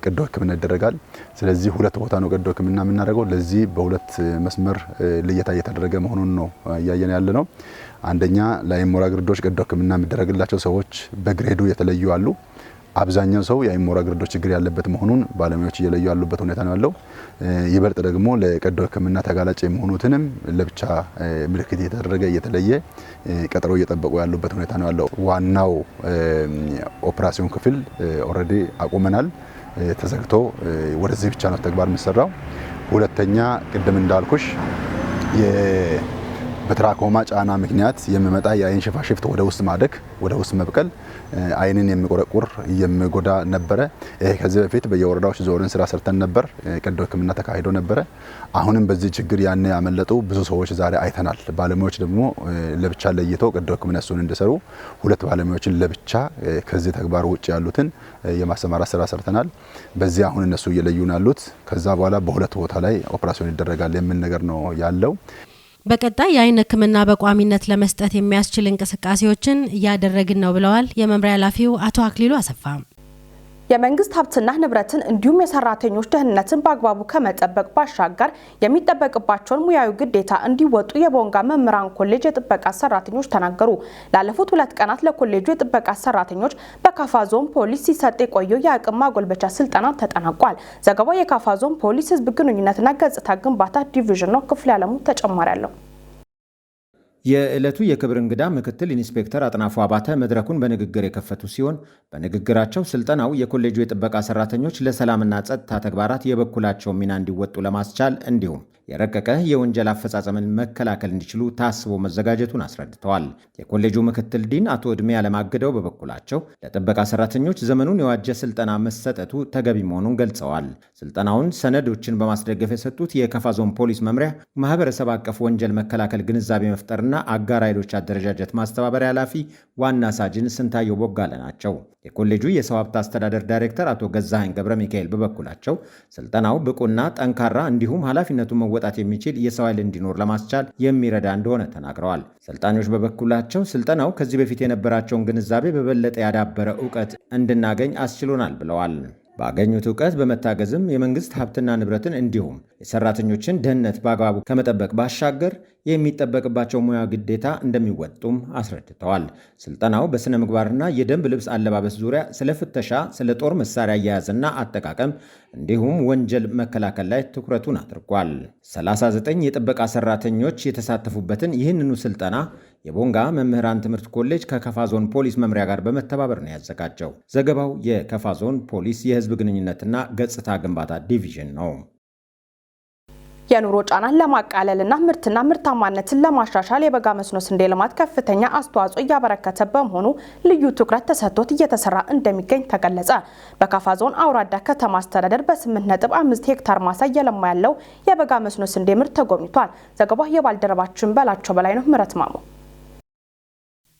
Speaker 7: ቀዶ ሕክምና ይደረጋል። ስለዚህ ሁለት ቦታ ነው ቀዶ ሕክምና የምናደርገው። ለዚህ በሁለት መስመር ልየታ እየተደረገ መሆኑን ነው እያየን ያለ ነው። አንደኛ ለአይን ሞራ ግርዶሽ ቀዶ ሕክምና የሚደረግላቸው ሰዎች በግሬዱ የተለዩ አሉ። አብዛኛው ሰው የአይን ሞራ ግርዶሽ ችግር ያለበት መሆኑን ባለሙያዎች እየለዩ ያሉበት ሁኔታ ነው ያለው። ይበልጥ ደግሞ ለቀዶ ሕክምና ተጋላጭ የሆኑትንም ለብቻ ምልክት እየተደረገ እየተለየ ቀጠሮ እየጠበቁ ያሉበት ሁኔታ ነው ያለው። ዋናው ኦፕራሲዮን ክፍል ኦልሬዲ አቁመናል፣ ተዘግቶ ወደዚህ ብቻ ነው ተግባር የሚሰራው። ሁለተኛ ቅድም እንዳልኩሽ በትራኮማ ጫና ምክንያት የሚመጣ የአይን ሽፋሽፍት ወደ ውስጥ ማደግ ወደ ውስጥ መብቀል አይንን የሚቆረቁር የሚጎዳ ነበረ። ከዚህ በፊት በየወረዳዎች ዞርን ስራ ሰርተን ነበር። ቀዶ ሕክምና ተካሂዶ ነበረ። አሁንም በዚህ ችግር ያኔ ያመለጡ ብዙ ሰዎች ዛሬ አይተናል። ባለሙያዎች ደግሞ ለብቻ ለይተው ቀዶ ሕክምና እሱን እንዲሰሩ ሁለት ባለሙያዎችን ለብቻ ከዚህ ተግባር ውጭ ያሉትን የማሰማራት ስራ ሰርተናል። በዚህ አሁን እነሱ እየለዩን ያሉት። ከዛ በኋላ በሁለት ቦታ ላይ ኦፕራሲዮን ይደረጋል የሚል ነገር ነው ያለው።
Speaker 6: በቀጣይ የአይን ሕክምና በቋሚነት ለመስጠት የሚያስችል እንቅስቃሴዎችን እያደረግን ነው ብለዋል የመምሪያ ኃላፊው አቶ አክሊሉ አሰፋ።
Speaker 1: የመንግስት ሀብትና ንብረትን እንዲሁም የሰራተኞች ደህንነትን በአግባቡ ከመጠበቅ ባሻገር የሚጠበቅባቸውን ሙያዊ ግዴታ እንዲወጡ የቦንጋ መምህራን ኮሌጅ የጥበቃ ሰራተኞች ተናገሩ። ላለፉት 2 ቀናት ለኮሌጁ የጥበቃ ሰራተኞች በካፋ ዞን ፖሊስ ሲሰጥ የቆየው የአቅም ማጎልበቻ ስልጠና ተጠናቋል። ዘገባው የካፋ ዞን ፖሊስ ህዝብ ግንኙነትና ገጽታ ግንባታ ዲቪዥን ነው። ክፍል ያለሙ ተጨማሪ አለው።
Speaker 8: የዕለቱ የክብር እንግዳ ምክትል ኢንስፔክተር አጥናፉ አባተ መድረኩን በንግግር የከፈቱ ሲሆን በንግግራቸው ስልጠናው የኮሌጁ የጥበቃ ሰራተኞች ለሰላምና ጸጥታ ተግባራት የበኩላቸውን ሚና እንዲወጡ ለማስቻል እንዲሁም የረቀቀ የወንጀል አፈጻጸምን መከላከል እንዲችሉ ታስቦ መዘጋጀቱን አስረድተዋል። የኮሌጁ ምክትል ዲን አቶ እድሜ ያለማገደው በበኩላቸው ለጥበቃ ሰራተኞች ዘመኑን የዋጀ ስልጠና መሰጠቱ ተገቢ መሆኑን ገልጸዋል። ስልጠናውን ሰነዶችን በማስደገፍ የሰጡት የካፋ ዞን ፖሊስ መምሪያ ማህበረሰብ አቀፍ ወንጀል መከላከል ግንዛቤ መፍጠርና አጋር ኃይሎች አደረጃጀት ማስተባበሪያ ኃላፊ ዋና ሳጅን ስንታየው ቦጋለ ናቸው። የኮሌጁ የሰው ሀብት አስተዳደር ዳይሬክተር አቶ ገዛኸኝ ገብረ ሚካኤል በበኩላቸው ስልጠናው ብቁና ጠንካራ እንዲሁም ኃላፊነቱን መወጣት የሚችል የሰው ኃይል እንዲኖር ለማስቻል የሚረዳ እንደሆነ ተናግረዋል። ሰልጣኞች በበኩላቸው ስልጠናው ከዚህ በፊት የነበራቸውን ግንዛቤ በበለጠ ያዳበረ ዕውቀት እንድናገኝ አስችሎናል ብለዋል። ባገኙት ዕውቀት በመታገዝም የመንግስት ሀብትና ንብረትን እንዲሁም የሰራተኞችን ደህንነት በአግባቡ ከመጠበቅ ባሻገር የሚጠበቅባቸው ሙያ ግዴታ እንደሚወጡም አስረድተዋል። ስልጠናው በስነ ምግባርና የደንብ ልብስ አለባበስ ዙሪያ ስለ ፍተሻ፣ ስለ ጦር መሳሪያ አያያዝና አጠቃቀም እንዲሁም ወንጀል መከላከል ላይ ትኩረቱን አድርጓል። 39 የጥበቃ ሰራተኞች የተሳተፉበትን ይህንኑ ስልጠና የቦንጋ መምህራን ትምህርት ኮሌጅ ከከፋ ዞን ፖሊስ መምሪያ ጋር በመተባበር ነው ያዘጋጀው። ዘገባው የከፋ ዞን ፖሊስ የህዝብ ግንኙነትና ገጽታ ግንባታ ዲቪዥን ነው።
Speaker 1: የኑሮ ጫናን ለማቃለልና ምርትና ምርታማነትን ለማሻሻል የበጋ መስኖ ስንዴ ልማት ከፍተኛ አስተዋጽኦ እያበረከተ በመሆኑ ልዩ ትኩረት ተሰጥቶት እየተሰራ እንደሚገኝ ተገለጸ። በካፋ ዞን አውራዳ ከተማ አስተዳደር በ8.5 ሄክታር ማሳ እየለማ ያለው የበጋ መስኖ ስንዴ ምርት ተጎብኝቷል። ዘገባው የባልደረባችን በላቸው በላይ ነው። ምረት ማሙ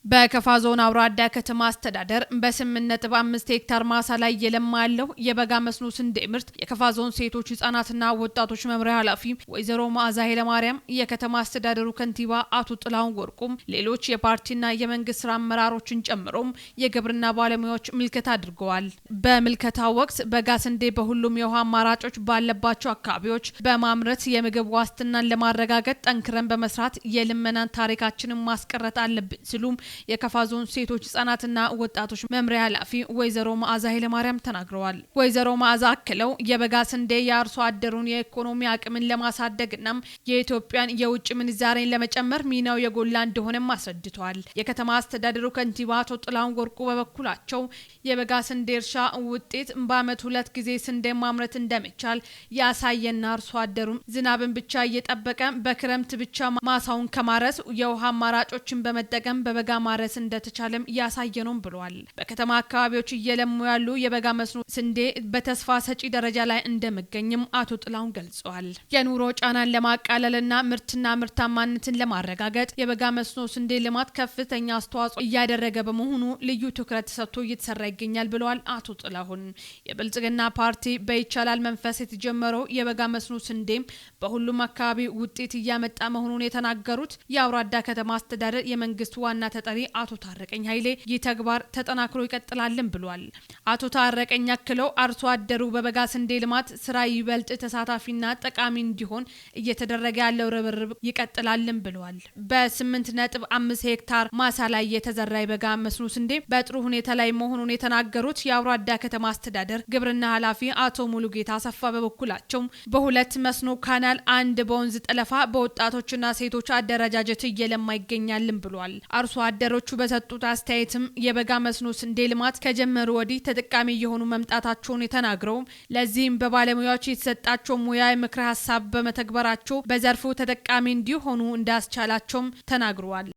Speaker 9: በከፋ ዞን አውራዳ ከተማ አስተዳደር በ8.5 ሄክታር ማሳ ላይ የለማ ያለው የበጋ መስኖ ስንዴ ምርት የከፋ ዞን ሴቶች ህጻናትና ወጣቶች መምሪያ ኃላፊ ወይዘሮ መዓዛ ኃይለማርያም፣ የከተማ አስተዳደሩ ከንቲባ አቶ ጥላሁን ወርቁም፣ ሌሎች የፓርቲና የመንግስት ስራ አመራሮችን ጨምሮም የግብርና ባለሙያዎች ምልከታ አድርገዋል። በምልከታው ወቅት በጋ ስንዴ በሁሉም የውሃ አማራጮች ባለባቸው አካባቢዎች በማምረት የምግብ ዋስትናን ለማረጋገጥ ጠንክረን በመስራት የልመናን ታሪካችንን ማስቀረት አለብን ሲሉም የከፋ ዞን ሴቶች ህጻናትና ወጣቶች መምሪያ ኃላፊ ወይዘሮ መዓዛ ኃይለማርያም ተናግረዋል። ወይዘሮ መዓዛ አክለው የበጋ ስንዴ የአርሶ አደሩን የኢኮኖሚ አቅምን ለማሳደግና የኢትዮጵያን የውጭ ምንዛሬን ለመጨመር ሚናው የጎላ እንደሆነም አስረድተዋል። የከተማ አስተዳደሩ ከንቲባ አቶ ጥላሁን ወርቁ በበኩላቸው የበጋ ስንዴ እርሻ ውጤት በዓመት 2 ጊዜ ስንዴ ማምረት እንደሚቻል ያሳየና አርሶ አደሩም ዝናብን ብቻ እየጠበቀ በክረምት ብቻ ማሳውን ከማረስ የውሃ አማራጮችን በመጠቀም በበጋ ማረስ እንደተቻለም ያሳየ ነው ብለዋል። በከተማ አካባቢዎች እየለሙ ያሉ የበጋ መስኖ ስንዴ በተስፋ ሰጪ ደረጃ ላይ እንደሚገኝም አቶ ጥላሁን ገልጸዋል። የኑሮ ጫናን ለማቃለልና ምርትና ምርታማነትን ለማረጋገጥ የበጋ መስኖ ስንዴ ልማት ከፍተኛ አስተዋጽኦ እያደረገ በመሆኑ ልዩ ትኩረት ተሰጥቶ እየተሰራ ይገኛል ብለዋል አቶ ጥላሁን። የብልጽግና ፓርቲ በይቻላል መንፈስ የተጀመረው የበጋ መስኖ ስንዴም በሁሉም አካባቢ ውጤት እያመጣ መሆኑን የተናገሩት የአውራዳ ከተማ አስተዳደር የመንግስት ዋና ተጠሪ አቶ ታረቀኝ ኃይሌ ይህ ተግባር ተጠናክሮ ይቀጥላልን ብሏል። አቶ ታረቀኝ አክለው አርሶ አደሩ በበጋ ስንዴ ልማት ስራ ይበልጥ ተሳታፊና ጠቃሚ እንዲሆን እየተደረገ ያለው ርብርብ ይቀጥላልን ብሏል። በ8.5 ሄክታር ማሳ ላይ የተዘራ የበጋ መስኖ ስንዴ በጥሩ ሁኔታ ላይ መሆኑን የተናገሩት የአውራዳ ከተማ አስተዳደር ግብርና ኃላፊ አቶ ሙሉጌታ አሰፋ በበኩላቸው በሁለት መስኖ ካናል፣ አንድ በወንዝ ጠለፋ በወጣቶችና ሴቶች አደረጃጀት እየለማ ይገኛልን ብሏል። አርሶ አደሮቹ በሰጡት አስተያየትም የበጋ መስኖ ስንዴ ልማት ከጀመሩ ወዲህ ተጠቃሚ የሆኑ መምጣታቸውን የተናግረው ለዚህም በባለሙያዎች የተሰጣቸው ሙያዊ ምክረ ሀሳብ በመተግበራቸው በዘርፉ ተጠቃሚ እንዲሆኑ እንዳስቻላቸውም ተናግረዋል።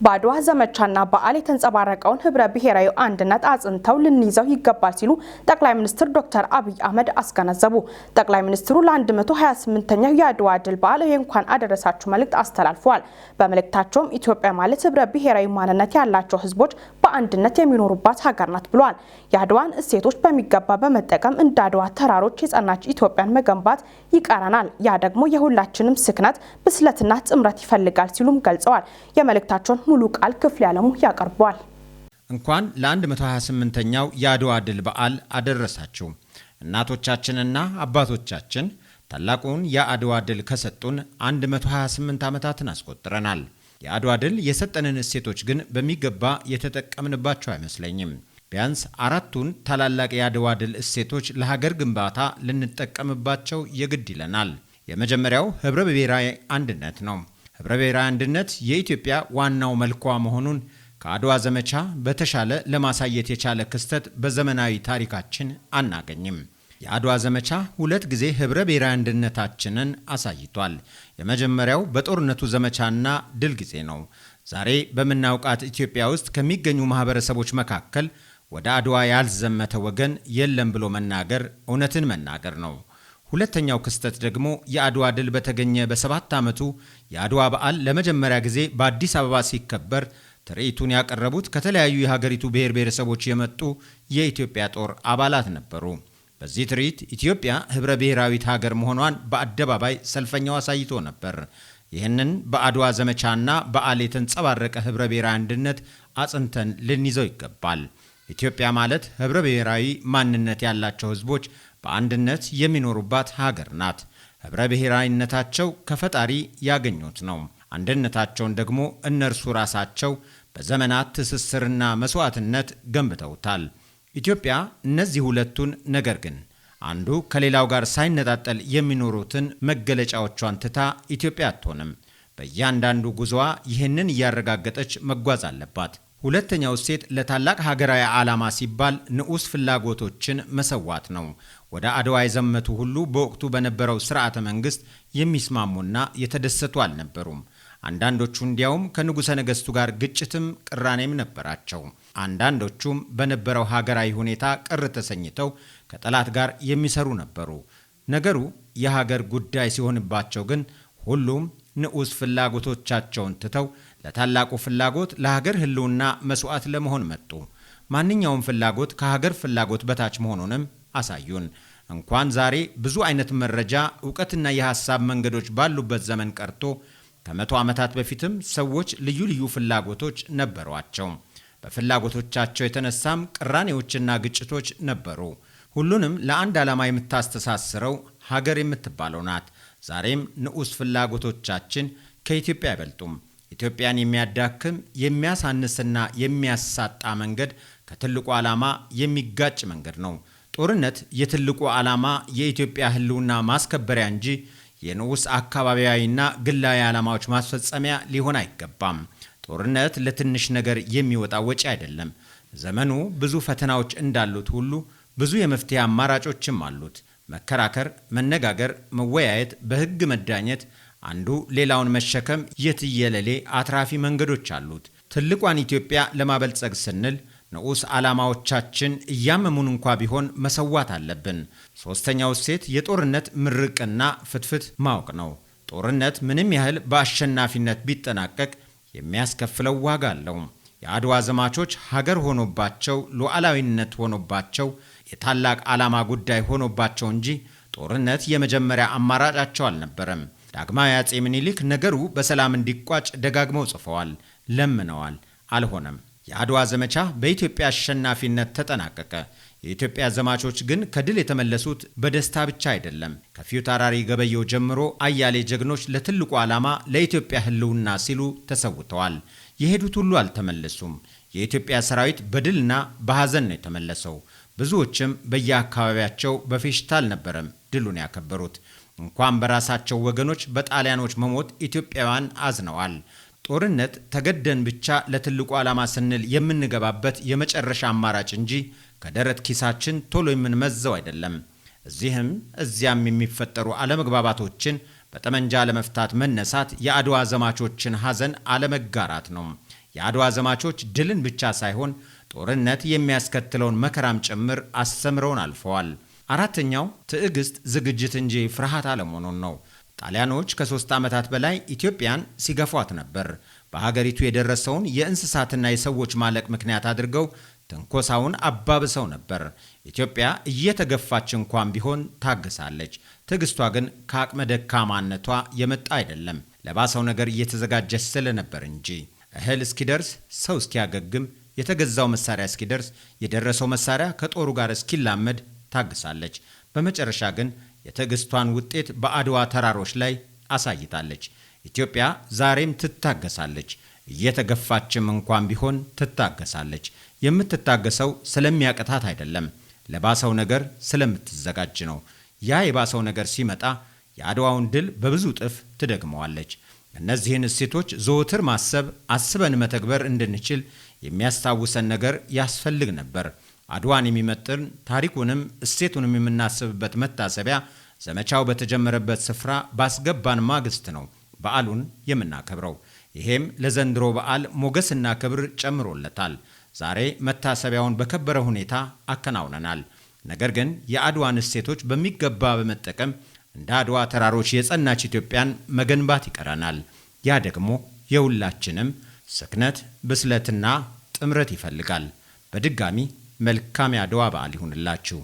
Speaker 1: በአድዋ ዘመቻና በዓል የተንጸባረቀውን ህብረ ብሔራዊ አንድነት አጽንተው ልንይዘው ይገባል ሲሉ ጠቅላይ ሚኒስትር ዶክተር አብይ አህመድ አስገነዘቡ። ጠቅላይ ሚኒስትሩ ለ128ኛው የአድዋ ድል በዓል የእንኳን አደረሳችሁ መልእክት አስተላልፈዋል። በመልእክታቸውም ኢትዮጵያ ማለት ህብረ ብሔራዊ ማንነት ያላቸው ህዝቦች በአንድነት የሚኖሩባት ሀገር ናት ብለዋል። የአድዋን እሴቶች በሚገባ በመጠቀም እንደ አድዋ ተራሮች የጸናች ኢትዮጵያን መገንባት ይቀረናል። ያ ደግሞ የሁላችንም ስክነት፣ ብስለትና ጥምረት ይፈልጋል ሲሉም ገልጸዋል። የመልእክታቸውን ሙሉ ቃል ክፍል ያለሙ ያቀርበዋል።
Speaker 8: እንኳን ለ128ኛው የአድዋ ድል በዓል አደረሳችሁ። እናቶቻችንና አባቶቻችን ታላቁን የአድዋ ድል ከሰጡን 128 ዓመታትን አስቆጥረናል። የአድዋ ድል የሰጠንን እሴቶች ግን በሚገባ የተጠቀምንባቸው አይመስለኝም። ቢያንስ 4ቱን ታላላቅ የአድዋ ድል እሴቶች ለሀገር ግንባታ ልንጠቀምባቸው የግድ ይለናል። የመጀመሪያው ህብረ ብሔራዊ አንድነት ነው። ህብረ ብሔራዊ አንድነት የኢትዮጵያ ዋናው መልኳ መሆኑን ከአድዋ ዘመቻ በተሻለ ለማሳየት የቻለ ክስተት በዘመናዊ ታሪካችን አናገኝም። የአድዋ ዘመቻ 2 ጊዜ ህብረ ብሔራዊ አንድነታችንን አሳይቷል። የመጀመሪያው በጦርነቱ ዘመቻና ድል ጊዜ ነው። ዛሬ በምናውቃት ኢትዮጵያ ውስጥ ከሚገኙ ማህበረሰቦች መካከል ወደ አድዋ ያልዘመተ ወገን የለም ብሎ መናገር እውነትን መናገር ነው። ሁለተኛው ክስተት ደግሞ የአድዋ ድል በተገኘ በ7 ዓመቱ የአድዋ በዓል ለመጀመሪያ ጊዜ በአዲስ አበባ ሲከበር ትርኢቱን ያቀረቡት ከተለያዩ የሀገሪቱ ብሔር ብሔረሰቦች የመጡ የኢትዮጵያ ጦር አባላት ነበሩ። በዚህ ትርኢት ኢትዮጵያ ህብረ ብሔራዊት ሀገር መሆኗን በአደባባይ ሰልፈኛው አሳይቶ ነበር። ይህንን በአድዋ ዘመቻና በዓል የተንጸባረቀ ህብረ ብሔራዊ አንድነት አጽንተን ልንይዘው ይገባል። ኢትዮጵያ ማለት ህብረ ብሔራዊ ማንነት ያላቸው ህዝቦች በአንድነት የሚኖሩባት ሀገር ናት። ህብረ ብሔራዊነታቸው ከፈጣሪ ያገኙት ነው። አንድነታቸውን ደግሞ እነርሱ ራሳቸው በዘመናት ትስስርና መስዋዕትነት ገንብተውታል። ኢትዮጵያ እነዚህ ሁለቱን ነገር ግን አንዱ ከሌላው ጋር ሳይነጣጠል የሚኖሩትን መገለጫዎቿን ትታ ኢትዮጵያ አትሆንም። በእያንዳንዱ ጉዞዋ ይህንን እያረጋገጠች መጓዝ አለባት። ሁለተኛው እሴት ለታላቅ ሀገራዊ ዓላማ ሲባል ንዑስ ፍላጎቶችን መሰዋት ነው። ወደ አድዋ የዘመቱ ሁሉ በወቅቱ በነበረው ስርዓተ መንግስት የሚስማሙና የተደሰቱ አልነበሩም። አንዳንዶቹ እንዲያውም ከንጉሠ ነገሥቱ ጋር ግጭትም ቅራኔም ነበራቸው። አንዳንዶቹም በነበረው ሀገራዊ ሁኔታ ቅር ተሰኝተው ከጠላት ጋር የሚሰሩ ነበሩ። ነገሩ የሀገር ጉዳይ ሲሆንባቸው ግን ሁሉም ንዑስ ፍላጎቶቻቸውን ትተው ለታላቁ ፍላጎት ለሀገር ህልውና መስዋዕት ለመሆን መጡ። ማንኛውም ፍላጎት ከሀገር ፍላጎት በታች መሆኑንም አሳዩን። እንኳን ዛሬ ብዙ አይነት መረጃ፣ ዕውቀትና የሐሳብ መንገዶች ባሉበት ዘመን ቀርቶ ከ100 ዓመታት በፊትም ሰዎች ልዩ ልዩ ፍላጎቶች ነበሯቸው። በፍላጎቶቻቸው የተነሳም ቅራኔዎችና ግጭቶች ነበሩ። ሁሉንም ለአንድ ዓላማ የምታስተሳስረው ሀገር የምትባለው ናት። ዛሬም ንዑስ ፍላጎቶቻችን ከኢትዮጵያ አይበልጡም። ኢትዮጵያን የሚያዳክም የሚያሳንስና የሚያሳጣ መንገድ ከትልቁ ዓላማ የሚጋጭ መንገድ ነው። ጦርነት የትልቁ ዓላማ የኢትዮጵያ ህልውና ማስከበሪያ እንጂ የንዑስ አካባቢያዊና ግላዊ ዓላማዎች ማስፈጸሚያ ሊሆን አይገባም። ጦርነት ለትንሽ ነገር የሚወጣ ወጪ አይደለም። ዘመኑ ብዙ ፈተናዎች እንዳሉት ሁሉ ብዙ የመፍትሄ አማራጮችም አሉት። መከራከር፣ መነጋገር፣ መወያየት፣ በህግ መዳኘት፣ አንዱ ሌላውን መሸከም የትየለሌ አትራፊ መንገዶች አሉት። ትልቋን ኢትዮጵያ ለማበልጸግ ስንል ንዑስ ዓላማዎቻችን እያመሙን እንኳ ቢሆን መሰዋት አለብን። ሶስተኛው እሴት የጦርነት ምርቅና ፍትፍት ማወቅ ነው። ጦርነት ምንም ያህል በአሸናፊነት ቢጠናቀቅ የሚያስከፍለው ዋጋ አለው። የአድዋ ዘማቾች ሀገር ሆኖባቸው ሉዓላዊነት ሆኖባቸው የታላቅ ዓላማ ጉዳይ ሆኖባቸው እንጂ ጦርነት የመጀመሪያ አማራጫቸው አልነበረም። ዳግማዊ አፄ ምኒልክ ነገሩ በሰላም እንዲቋጭ ደጋግመው ጽፈዋል፣ ለምነዋል፣ አልሆነም። የአድዋ ዘመቻ በኢትዮጵያ አሸናፊነት ተጠናቀቀ። የኢትዮጵያ ዘማቾች ግን ከድል የተመለሱት በደስታ ብቻ አይደለም። ከፊታውራሪ ገበየሁ ጀምሮ አያሌ ጀግኖች ለትልቁ ዓላማ ለኢትዮጵያ ህልውና ሲሉ ተሰውተዋል። የሄዱት ሁሉ አልተመለሱም። የኢትዮጵያ ሰራዊት በድልና በሐዘን ነው የተመለሰው። ብዙዎችም በየአካባቢያቸው በፌሽታ አልነበረም ድሉን ያከበሩት። እንኳን በራሳቸው ወገኖች በጣሊያኖች መሞት ኢትዮጵያውያን አዝነዋል። ጦርነት ተገደን ብቻ ለትልቁ ዓላማ ስንል የምንገባበት የመጨረሻ አማራጭ እንጂ ከደረት ኪሳችን ቶሎ የምንመዘው አይደለም። እዚህም እዚያም የሚፈጠሩ አለመግባባቶችን በጠመንጃ ለመፍታት መነሳት የአድዋ ዘማቾችን ሐዘን አለመጋራት ነው። የአድዋ ዘማቾች ድልን ብቻ ሳይሆን ጦርነት የሚያስከትለውን መከራም ጭምር አስተምረውን አልፈዋል። አራተኛው ትዕግስት፣ ዝግጅት እንጂ ፍርሃት አለመሆኑን ነው። ጣሊያኖች ከ3 ዓመታት በላይ ኢትዮጵያን ሲገፏት ነበር። በሀገሪቱ የደረሰውን የእንስሳትና የሰዎች ማለቅ ምክንያት አድርገው ትንኮሳውን አባብሰው ነበር። ኢትዮጵያ እየተገፋች እንኳን ቢሆን ታግሳለች። ትዕግስቷ ግን ከአቅመ ደካማነቷ የመጣ አይደለም፣ ለባሰው ነገር እየተዘጋጀች ስለነበር እንጂ። እህል እስኪደርስ ሰው እስኪያገግም፣ የተገዛው መሳሪያ እስኪደርስ፣ የደረሰው መሳሪያ ከጦሩ ጋር እስኪላመድ ታግሳለች። በመጨረሻ ግን የትዕግስቷን ውጤት በአድዋ ተራሮች ላይ አሳይታለች። ኢትዮጵያ ዛሬም ትታገሳለች። እየተገፋችም እንኳን ቢሆን ትታገሳለች። የምትታገሰው ስለሚያቅታት አይደለም፣ ለባሰው ነገር ስለምትዘጋጅ ነው። ያ የባሰው ነገር ሲመጣ የአድዋውን ድል በብዙ እጥፍ ትደግመዋለች። እነዚህን እሴቶች ዘወትር ማሰብ፣ አስበን መተግበር እንድንችል የሚያስታውሰን ነገር ያስፈልግ ነበር። አድዋን የሚመጥን ታሪኩንም እሴቱንም የምናስብበት መታሰቢያ ዘመቻው በተጀመረበት ስፍራ ባስገባን ማግስት ነው በዓሉን የምናከብረው። ይሄም ለዘንድሮ በዓል ሞገስና ክብር ጨምሮለታል። ዛሬ መታሰቢያውን በከበረ ሁኔታ አከናውነናል። ነገር ግን የአድዋን እሴቶች በሚገባ በመጠቀም እንደ አድዋ ተራሮች የጸናች ኢትዮጵያን መገንባት ይቀረናል። ያ ደግሞ የሁላችንም ስክነት፣ ብስለትና ጥምረት ይፈልጋል። በድጋሚ መልካም የአድዋ በዓል ይሁንላችሁ።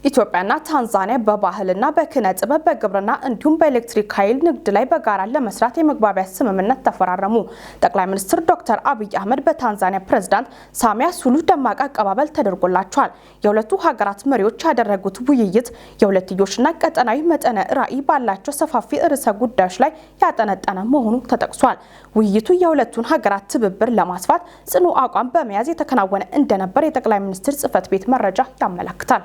Speaker 1: ኢትዮጵያና ታንዛኒያ በባህልና በኪነ ጥበብ በግብርና እንዲሁም በኤሌክትሪክ ኃይል ንግድ ላይ በጋራ ለመስራት የመግባቢያ ስምምነት ተፈራረሙ። ጠቅላይ ሚኒስትር ዶክተር አብይ አህመድ በታንዛኒያ ፕሬዝዳንት ሳሚያ ሱሉሁ ደማቅ አቀባበል ተደርጎላቸዋል። የሁለቱ ሀገራት መሪዎች ያደረጉት ውይይት የሁለትዮሽና ቀጠናዊ መጠነ ራዕይ ባላቸው ሰፋፊ ርዕሰ ጉዳዮች ላይ ያጠነጠነ መሆኑ ተጠቅሷል። ውይይቱ የሁለቱን ሀገራት ትብብር ለማስፋት ጽኑ አቋም በመያዝ የተከናወነ እንደነበር የጠቅላይ ሚኒስትር ጽሕፈት ቤት መረጃ ያመለክታል።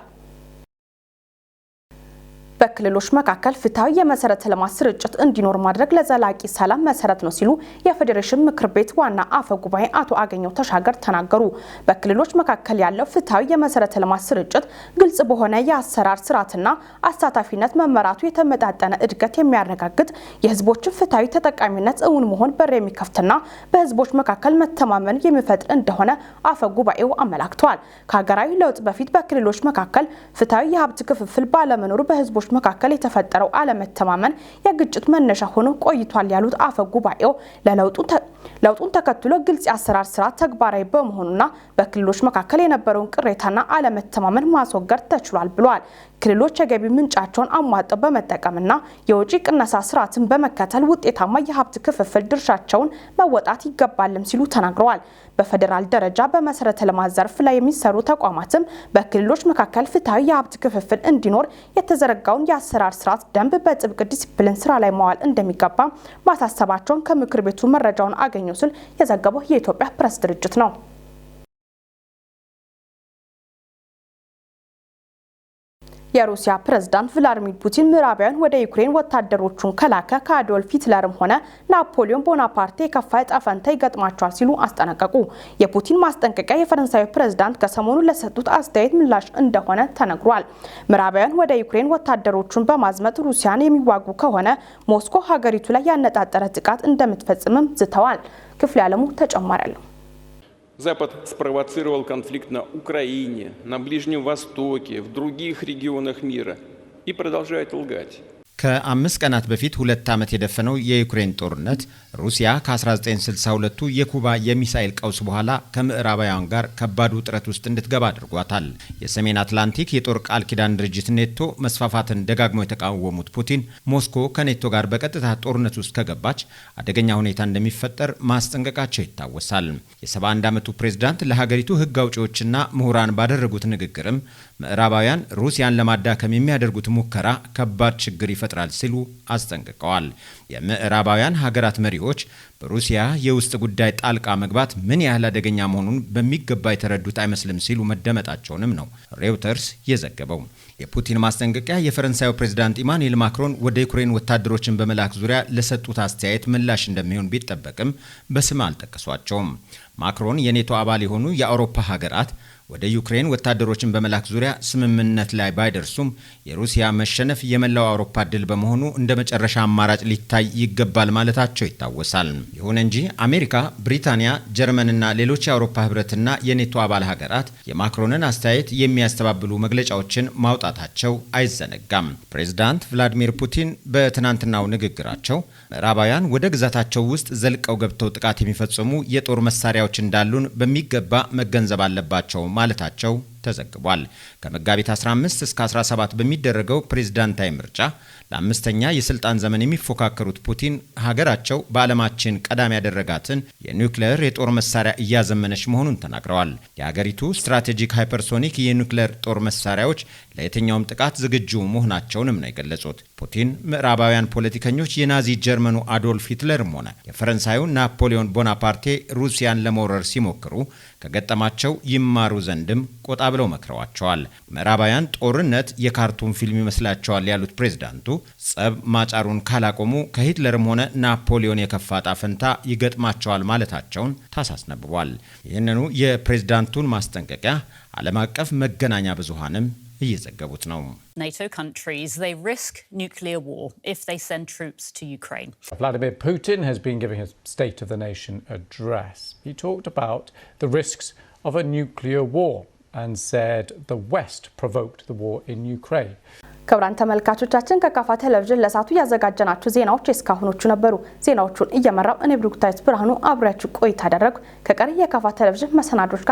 Speaker 1: በክልሎች መካከል ፍትሃዊ የመሰረተ ልማት ስርጭት እንዲኖር ማድረግ ለዘላቂ ሰላም መሰረት ነው ሲሉ የፌዴሬሽን ምክር ቤት ዋና አፈ ጉባኤ አቶ አገኘው ተሻገር ተናገሩ። በክልሎች መካከል ያለው ፍትሃዊ የመሰረተ ልማት ስርጭት ግልጽ በሆነ የአሰራር ስርዓትና አሳታፊነት መመራቱ የተመጣጠነ እድገት የሚያረጋግጥ የህዝቦችን ፍትሃዊ ተጠቃሚነት እውን መሆን በር የሚከፍትና በህዝቦች መካከል መተማመን የሚፈጥር እንደሆነ አፈ ጉባኤው አመላክተዋል። ከሀገራዊ ለውጥ በፊት በክልሎች መካከል ፍትሃዊ የሀብት ክፍፍል ባለመኖሩ በህዝቦች መካከል የተፈጠረው አለመተማመን የግጭት መነሻ ሆኖ ቆይቷል ያሉት አፈ ጉባኤው ለውጡን ተከትሎ ግልጽ የአሰራር ስርዓት ተግባራዊ በመሆኑና በክልሎች መካከል የነበረውን ቅሬታና አለመተማመን ማስወገድ ተችሏል ብለዋል። ክልሎች የገቢ ምንጫቸውን አሟጠው በመጠቀምና የወጪ ቅነሳ ስርዓትን በመከተል ውጤታማ የሀብት ክፍፍል ድርሻቸውን መወጣት ይገባልም ሲሉ ተናግረዋል። በፌዴራል ደረጃ በመሰረተ ልማት ዘርፍ ላይ የሚሰሩ ተቋማትም በክልሎች መካከል ፍትሃዊ የሀብት ክፍፍል እንዲኖር የተዘረጋውን የአሰራር ስርዓት ደንብ በጥብቅ ዲሲፕሊን ስራ ላይ ማዋል እንደሚገባ ማሳሰባቸውን ከምክር ቤቱ መረጃውን አገኘው ሲል የዘገበው የኢትዮጵያ ፕሬስ ድርጅት ነው። የሩሲያ ፕሬዝዳንት ቭላድሚር ፑቲን ምዕራባውያን ወደ ዩክሬን ወታደሮቹን ከላከ ከአዶልፍ ሂትለርም ሆነ ናፖሊዮን ቦናፓርቴ የከፋ ዕጣ ፈንታ ይገጥማቸዋል ሲሉ አስጠነቀቁ። የፑቲን ማስጠንቀቂያ የፈረንሳዩ ፕሬዝዳንት ከሰሞኑ ለሰጡት አስተያየት ምላሽ እንደሆነ ተነግሯል። ምዕራባውያን ወደ ዩክሬን ወታደሮቹን በማዝመት ሩሲያን የሚዋጉ ከሆነ ሞስኮ ሀገሪቱ ላይ ያነጣጠረ ጥቃት እንደምትፈጽምም ዝተዋል። ክፍለ ዓለሙ ተጨማሪ አለው።
Speaker 10: Запад спровоцировал конфликт на Украине, на Ближнем Востоке, в других регионах мира и продолжает лгать.
Speaker 8: ከ5 ቀናት በፊት 2 ዓመት የደፈነው የዩክሬን ጦርነት ሩሲያ ከ1962ቱ የኩባ የሚሳኤል ቀውስ በኋላ ከምዕራባውያን ጋር ከባድ ውጥረት ውስጥ እንድትገባ አድርጓታል። የሰሜን አትላንቲክ የጦር ቃል ኪዳን ድርጅት ኔቶ መስፋፋትን ደጋግመው የተቃወሙት ፑቲን ሞስኮ ከኔቶ ጋር በቀጥታ ጦርነት ውስጥ ከገባች አደገኛ ሁኔታ እንደሚፈጠር ማስጠንቀቃቸው ይታወሳል። የ71 ዓመቱ ፕሬዝዳንት ለሀገሪቱ ሕግ አውጪዎችና ምሁራን ባደረጉት ንግግርም ምዕራባውያን ሩሲያን ለማዳከም የሚያደርጉት ሙከራ ከባድ ችግር ይፈጥራል ሲሉ አስጠንቅቀዋል። የምዕራባውያን ሀገራት መሪዎች በሩሲያ የውስጥ ጉዳይ ጣልቃ መግባት ምን ያህል አደገኛ መሆኑን በሚገባ የተረዱት አይመስልም ሲሉ መደመጣቸውንም ነው ሬውተርስ የዘገበው። የፑቲን ማስጠንቀቂያ የፈረንሳዩ ፕሬዝዳንት ኢማኑኤል ማክሮን ወደ ዩክሬን ወታደሮችን በመላክ ዙሪያ ለሰጡት አስተያየት ምላሽ እንደሚሆን ቢጠበቅም በስም አልጠቀሷቸውም። ማክሮን የኔቶ አባል የሆኑ የአውሮፓ ሀገራት ወደ ዩክሬን ወታደሮችን በመላክ ዙሪያ ስምምነት ላይ ባይደርሱም የሩሲያ መሸነፍ የመላው አውሮፓ ድል በመሆኑ እንደ መጨረሻ አማራጭ ሊታይ ይገባል ማለታቸው ይታወሳል። ይሁን እንጂ አሜሪካ፣ ብሪታንያ፣ ጀርመንና ሌሎች የአውሮፓ ህብረትና የኔቶ አባል ሀገራት የማክሮንን አስተያየት የሚያስተባብሉ መግለጫዎችን ማውጣታቸው አይዘነጋም። ፕሬዝዳንት ቭላዲሚር ፑቲን በትናንትናው ንግግራቸው ምዕራባውያን ወደ ግዛታቸው ውስጥ ዘልቀው ገብተው ጥቃት የሚፈጽሙ የጦር መሳሪያዎች እንዳሉን በሚገባ መገንዘብ አለባቸው ማለታቸው ተዘግቧል። ከመጋቢት 15 እስከ 17 በሚደረገው ፕሬዝዳንታዊ ምርጫ ለአምስተኛ የስልጣን ዘመን የሚፎካከሩት ፑቲን ሀገራቸው በዓለማችን ቀዳሚ ያደረጋትን የኒውክሌር የጦር መሳሪያ እያዘመነች መሆኑን ተናግረዋል። የሀገሪቱ ስትራቴጂክ ሃይፐርሶኒክ የኒውክሌር ጦር መሳሪያዎች ለየትኛውም ጥቃት ዝግጁ መሆናቸውንም ነው የገለጹት። ፑቲን ምዕራባውያን ፖለቲከኞች የናዚ ጀርመኑ አዶልፍ ሂትለርም ሆነ የፈረንሳዩ ናፖሊዮን ቦናፓርቴ ሩሲያን ለመውረር ሲሞክሩ ከገጠማቸው ይማሩ ዘንድም ቆጣ ብለው መክረዋቸዋል። ምዕራባውያን ጦርነት የካርቱን ፊልም ይመስላቸዋል ያሉት ፕሬዝዳንቱ ጸብ ማጫሩን ካላቆሙ ከሂትለርም ሆነ ናፖሊዮን የከፋ ዕጣ ፈንታ ይገጥማቸዋል ማለታቸውን ታሳስነብቧል። ይህንኑ የፕሬዝዳንቱን ማስጠንቀቂያ ዓለም አቀፍ መገናኛ ብዙሃንም እየዘገቡት ነው።
Speaker 11: NATO countries, they risk nuclear war if they send troops to Ukraine.
Speaker 12: Vladimir Putin has been giving a State of the Nation address. He talked about the risks of a nuclear war and said the West provoked the war in Ukraine.
Speaker 1: ክቡራን ተመልካቾቻችን ከካፋ ቴሌቪዥን ለሳቱ ያዘጋጀናችሁ ዜናዎች እስካሁኖቹ ነበሩ። ዜናዎቹን እየመራው እኔ ብሩክታይት ብርሃኑ አብራችሁ ቆይታ አደረግኩ። ከቀሪ የካፋ ቴሌቪዥን መሰናዶች ጋር